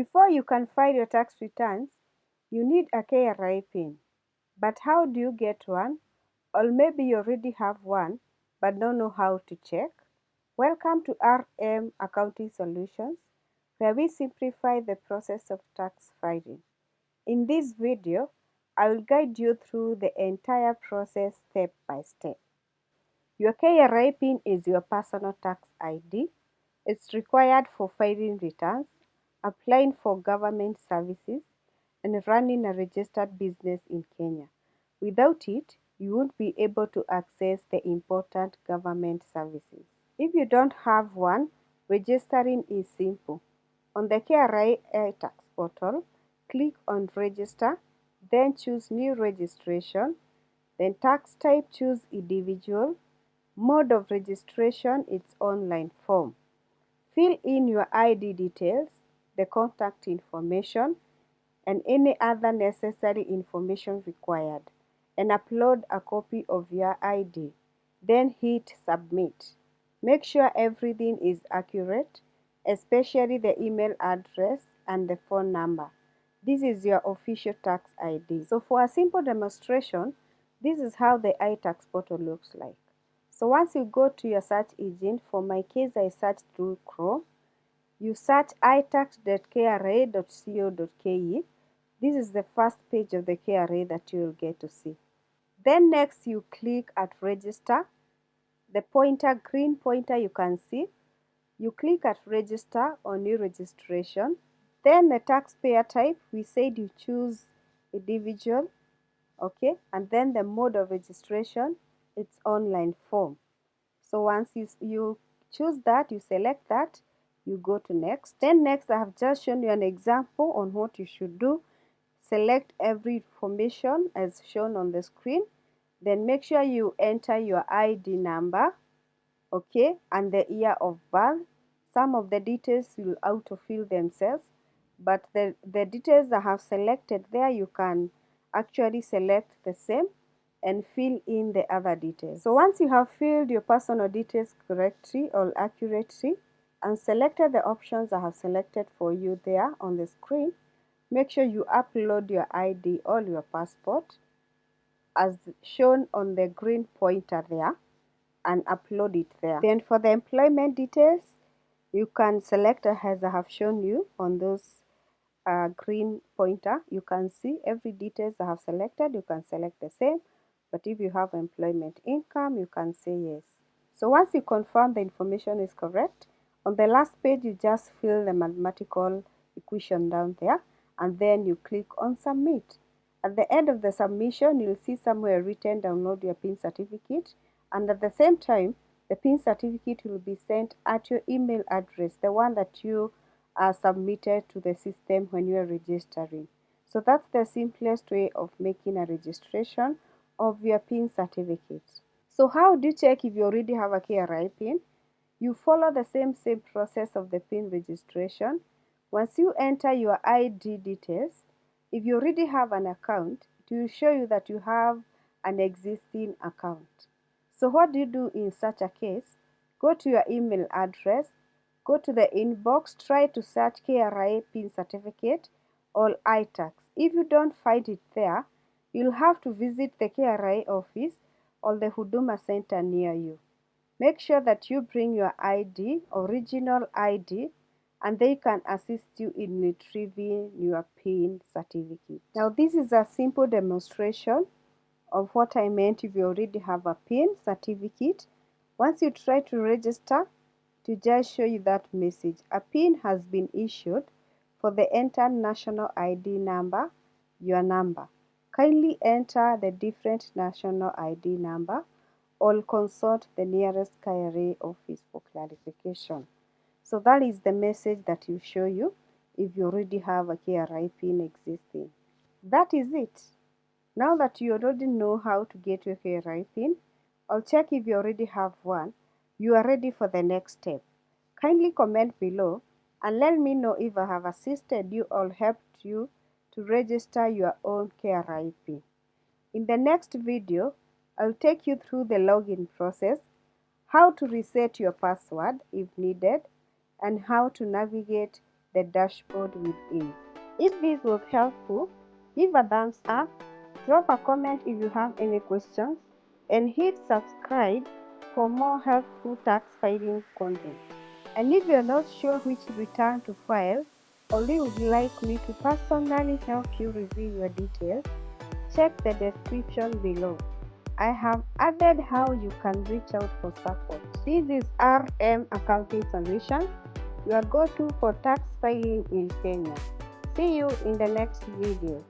Before you can file your tax returns, you need a KRA Pin. But how do you get one? Or maybe you already have one but don't know how to check. Welcome to RM Accounting Solutions, where we simplify the process of tax filing. In this video, I will guide you through the entire process step by step. Your KRA Pin is your personal tax ID. It's required for filing returns, applying for government services, and running a registered business in Kenya. Without it, you won't be able to access the important government services. If you don't have one, registering is simple. On the KRA iTax portal, click on Register, then choose New Registration, then tax type choose Individual, mode of registration is online form. Fill in your ID details, the contact information, and any other necessary information required, and upload a copy of your ID. Then hit Submit. Make sure everything is accurate, especially the email address and the phone number. This is your official tax ID. So for a simple demonstration, this is how the iTax portal looks like. So once you go to your search engine, for my case I searched through Chrome, you search itax.kra.co.ke. This is the first page of the KRA that you will get to see. Then next you click at Register. The green pointer you can see. You click at Register or New Registration. Then the taxpayer type, we said you choose Individual, okay? And then the mode of registration, it's online form. So once you choose that, you select that, you go to next. Then next, I have just shown you an example on what you should do. Select every information as shown on the screen. Then make sure you enter your ID number, okay, and the year of birth. Some of the details will autofill themselves, but the details I have selected there, you can actually select the same and fill in the other details. So once you have filled your personal details correctly or accurately and selected the options I have selected for you there on the screen, make sure you upload your ID or your passport as shown on the green pointer there and upload it there. Then for the employment details, you can select as I have shown you on those green pointer. You can see every details I have selected. You can select the same. But if you have employment income, you can say yes. So once you confirm the information is correct, on the last page, you just fill the mathematical equation down there, and then you click on Submit. At the end of the submission, you'll see somewhere written download your PIN certificate, and at the same time, the PIN certificate will be sent at your email address, the one that you submitted to the system when you are registering. So that's the simplest way of making a registration of your PIN certificate. So how do you check if you already have a KRA PIN? You follow the same process of the PIN registration. Once you enter your ID details, if you already have an account, it will show you that you have an existing account. So what do you do in such a case? Go to your email address, go to the inbox, try to search KRA PIN certificate or iTax. If you don't find it there, you'll have to visit the KRA office or the Huduma Center near you. Make sure that you bring your ID, original ID, and they can assist you in retrieving your PIN certificate. Now this is a simple demonstration of what I meant if you already have a PIN certificate. Once you try to register, to just show you that message, a PIN has been issued. For the enter national ID number, your number. Kindly enter the different national ID number or consult the nearest KRA office for clarification. So that is the message that will show you if you already have a KRA PIN existing. That is it. Now that you already know how to get your KRA PIN, I'll check if you already have one. You are ready for the next step. Kindly comment below and let me know if I have assisted you or helped you to register your own KRA PIN. In the next video, I'll take you through the login process, how to reset your password if needed, and how to navigate the dashboard with ease. If this was helpful, give a thumbs up, drop a comment if you have any questions, and hit subscribe for more helpful tax filing content. And if you're not sure which return to file, or you would like me to personally help you review your details, check the description below. I have added how you can reach out for support. This is RM Accounting Solutions, your go-to for tax filing in Kenya. See you in the next video.